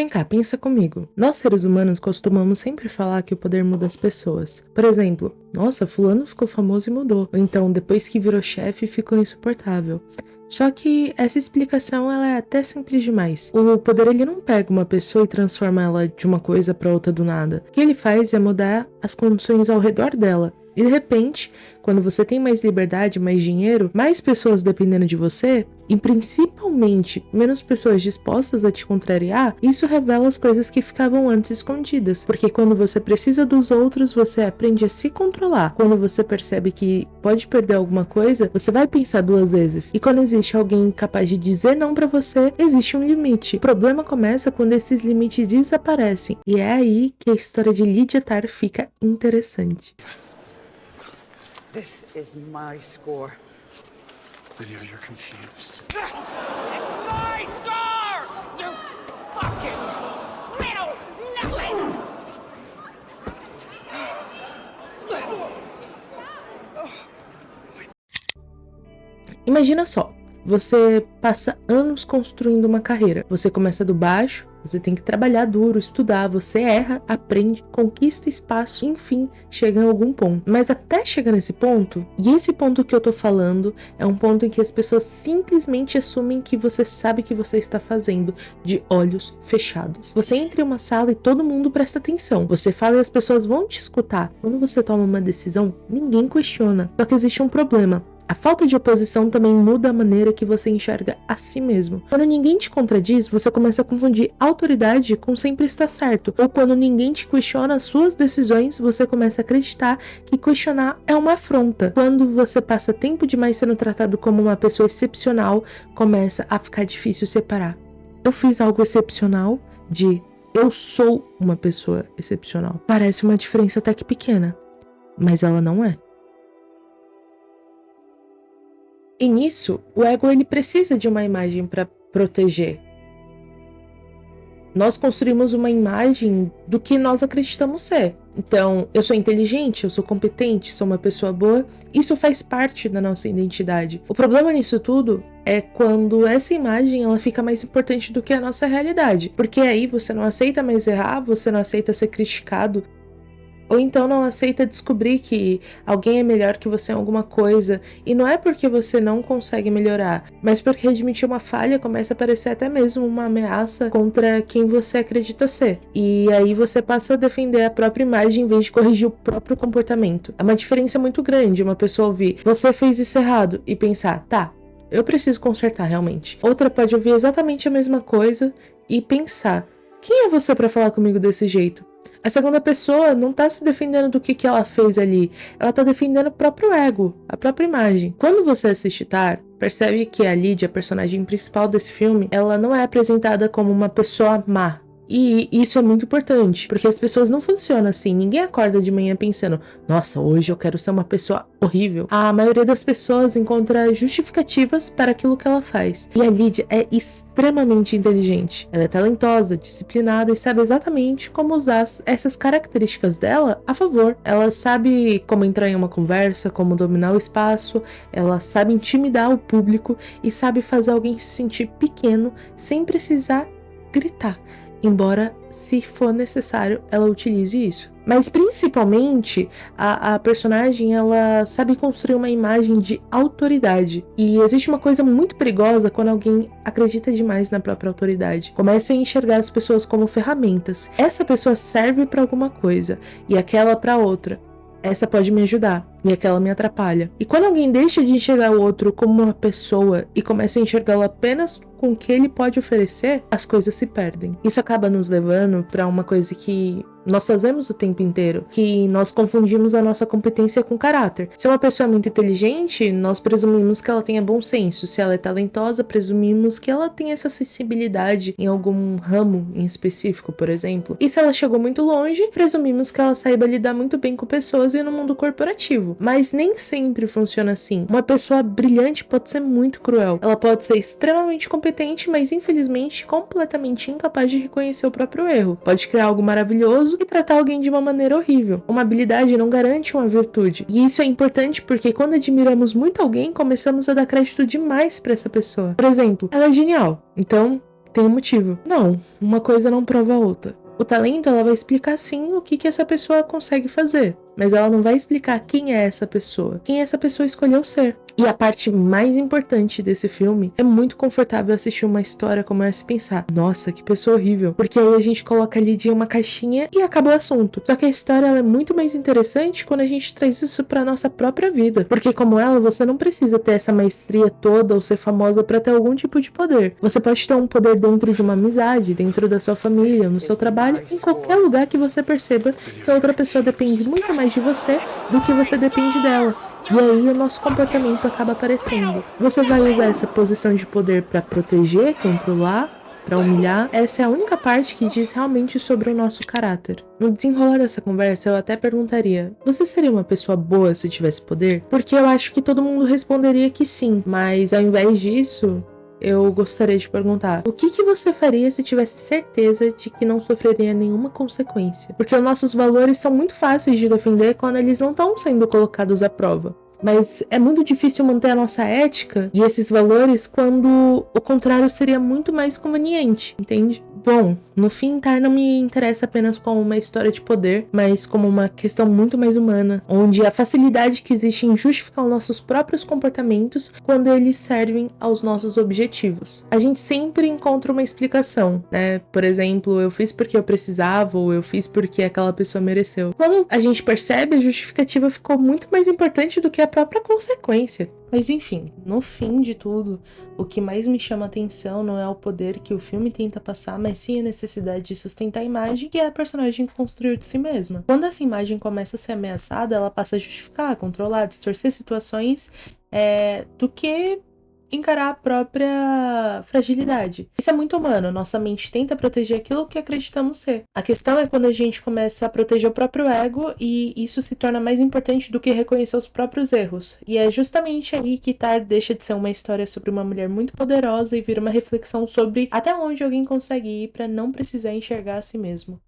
Vem cá, pensa comigo. Nós seres humanos costumamos sempre falar que o poder muda as pessoas. Por exemplo, nossa, fulano ficou famoso e mudou. Ou então, depois que virou chefe, ficou insuportável. Só que essa explicação ela é até simples demais. O poder ele não pega uma pessoa e transforma ela de uma coisa para outra do nada. O que ele faz é mudar as condições ao redor dela. E de repente, quando você tem mais liberdade, mais dinheiro, mais pessoas dependendo de você, e principalmente menos pessoas dispostas a te contrariar, isso revela as coisas que ficavam antes escondidas. Porque quando você precisa dos outros, você aprende a se controlar. Quando você percebe que pode perder alguma coisa, você vai pensar duas vezes. E quando existe alguém capaz de dizer não pra você, existe um limite. O problema começa quando esses limites desaparecem. E é aí que a história de Lydia Tarr fica interessante. This is my score. Lydia, you're confused. It's my score! You fucking little nothing! Imagina só, você passa anos construindo uma carreira. Você começa do baixo, você tem que trabalhar duro, estudar, você erra, aprende, conquista espaço, enfim, chega em algum ponto. Mas até chegar nesse ponto, e esse ponto que eu tô falando é um ponto em que as pessoas simplesmente assumem que você sabe o que você está fazendo de olhos fechados. Você entra em uma sala e todo mundo presta atenção. Você fala e as pessoas vão te escutar. Quando você toma uma decisão, ninguém questiona. Só que existe um problema. A falta de oposição também muda a maneira que você enxerga a si mesmo. Quando ninguém te contradiz, você começa a confundir autoridade com sempre estar certo. Ou quando ninguém te questiona as suas decisões, você começa a acreditar que questionar é uma afronta. Quando você passa tempo demais sendo tratado como uma pessoa excepcional, começa a ficar difícil separar. Eu fiz algo excepcional de eu sou uma pessoa excepcional. Parece uma diferença até que pequena, mas ela não é. E nisso, o ego ele precisa de uma imagem para proteger. Nós construímos uma imagem do que nós acreditamos ser. Então, eu sou inteligente, eu sou competente, sou uma pessoa boa. Isso faz parte da nossa identidade. O problema nisso tudo é quando essa imagem ela fica mais importante do que a nossa realidade. Porque aí você não aceita mais errar, você não aceita ser criticado. Ou então não aceita descobrir que alguém é melhor que você em alguma coisa. E não é porque você não consegue melhorar, mas porque admitir uma falha começa a parecer até mesmo uma ameaça contra quem você acredita ser. E aí você passa a defender a própria imagem em vez de corrigir o próprio comportamento. É uma diferença muito grande uma pessoa ouvir "você fez isso errado" e pensar "tá, eu preciso consertar realmente". Outra pode ouvir exatamente a mesma coisa e pensar "quem é você para falar comigo desse jeito?". A segunda pessoa não tá se defendendo do que ela fez ali, ela tá defendendo o próprio ego, a própria imagem. Quando você assiste Tar, percebe que a Lydia, a personagem principal desse filme, ela não é apresentada como uma pessoa má. E isso é muito importante, porque as pessoas não funcionam assim. Ninguém acorda de manhã pensando "nossa, hoje eu quero ser uma pessoa horrível". A maioria das pessoas encontra justificativas para aquilo que ela faz. E a Lydia é extremamente inteligente. Ela é talentosa, disciplinada e sabe exatamente como usar essas características dela a favor. Ela sabe como entrar em uma conversa, como dominar o espaço, ela sabe intimidar o público e sabe fazer alguém se sentir pequeno sem precisar gritar. Embora, se for necessário, ela utilize isso. Mas principalmente, a personagem ela sabe construir uma imagem de autoridade. E existe uma coisa muito perigosa quando alguém acredita demais na própria autoridade. Começa a enxergar as pessoas como ferramentas. Essa pessoa serve para alguma coisa e aquela para outra. Essa pode me ajudar e aquela me atrapalha. E quando alguém deixa de enxergar o outro como uma pessoa e começa a enxergá-lo apenas com o que ele pode oferecer, as coisas se perdem. Isso acaba nos levando para uma coisa que nós fazemos o tempo inteiro, que nós confundimos a nossa competência com caráter. Se uma pessoa é muito inteligente, nós presumimos que ela tenha bom senso. Se ela é talentosa, presumimos que ela tenha essa sensibilidade em algum ramo em específico, por exemplo. E se ela chegou muito longe, presumimos que ela saiba lidar muito bem com pessoas e no mundo corporativo. Mas nem sempre funciona assim. Uma pessoa brilhante pode ser muito cruel. Ela pode ser extremamente competente, mas infelizmente completamente incapaz de reconhecer o próprio erro. Pode criar algo maravilhoso e tratar alguém de uma maneira horrível. Uma habilidade não garante uma virtude. E isso é importante porque quando admiramos muito alguém, começamos a dar crédito demais pra essa pessoa. Por exemplo, ela é genial, então tem um motivo. Não, uma coisa não prova a outra. O talento, ela vai explicar sim o que essa pessoa consegue fazer, mas ela não vai explicar quem é essa pessoa, quem essa pessoa escolheu ser. E a parte mais importante desse filme é muito confortável assistir uma história como essa e pensar, nossa, que pessoa horrível, porque aí a gente coloca ali de uma caixinha e acaba o assunto. Só que a história ela é muito mais interessante quando a gente traz isso pra nossa própria vida, porque como ela, você não precisa ter essa maestria toda ou ser famosa pra ter algum tipo de poder. Você pode ter um poder dentro de uma amizade, dentro da sua família, no seu trabalho, em qualquer lugar que você perceba que a outra pessoa depende muito mais de você do que você depende dela. E aí o nosso comportamento acaba aparecendo. Você vai usar essa posição de poder para proteger, controlar, para humilhar? Essa é a única parte que diz realmente sobre o nosso caráter. No desenrolar dessa conversa, eu até perguntaria: você seria uma pessoa boa se tivesse poder? Porque eu acho que todo mundo responderia que sim, mas ao invés disso, eu gostaria de perguntar: o que você faria se tivesse certeza de que não sofreria nenhuma consequência? Porque os nossos valores são muito fáceis de defender quando eles não estão sendo colocados à prova. Mas é muito difícil manter a nossa ética e esses valores quando o contrário seria muito mais conveniente, entende? Bom, no fim, Tar não me interessa apenas como uma história de poder, mas como uma questão muito mais humana, onde a facilidade que existe em justificar os nossos próprios comportamentos quando eles servem aos nossos objetivos. A gente sempre encontra uma explicação, né? Por exemplo, eu fiz porque eu precisava, ou eu fiz porque aquela pessoa mereceu. Quando a gente percebe, a justificativa ficou muito mais importante do que a própria consequência. Mas enfim, no fim de tudo, o que mais me chama a atenção não é o poder que o filme tenta passar, mas sim a necessidade de sustentar a imagem que a personagem construiu de si mesma. Quando essa imagem começa a ser ameaçada, ela passa a justificar, controlar, distorcer situações do que encarar a própria fragilidade. Isso é muito humano, nossa mente tenta proteger aquilo que acreditamos ser. A questão é quando a gente começa a proteger o próprio ego e isso se torna mais importante do que reconhecer os próprios erros. E é justamente aí que Tar deixa de ser uma história sobre uma mulher muito poderosa e vira uma reflexão sobre até onde alguém consegue ir para não precisar enxergar a si mesmo.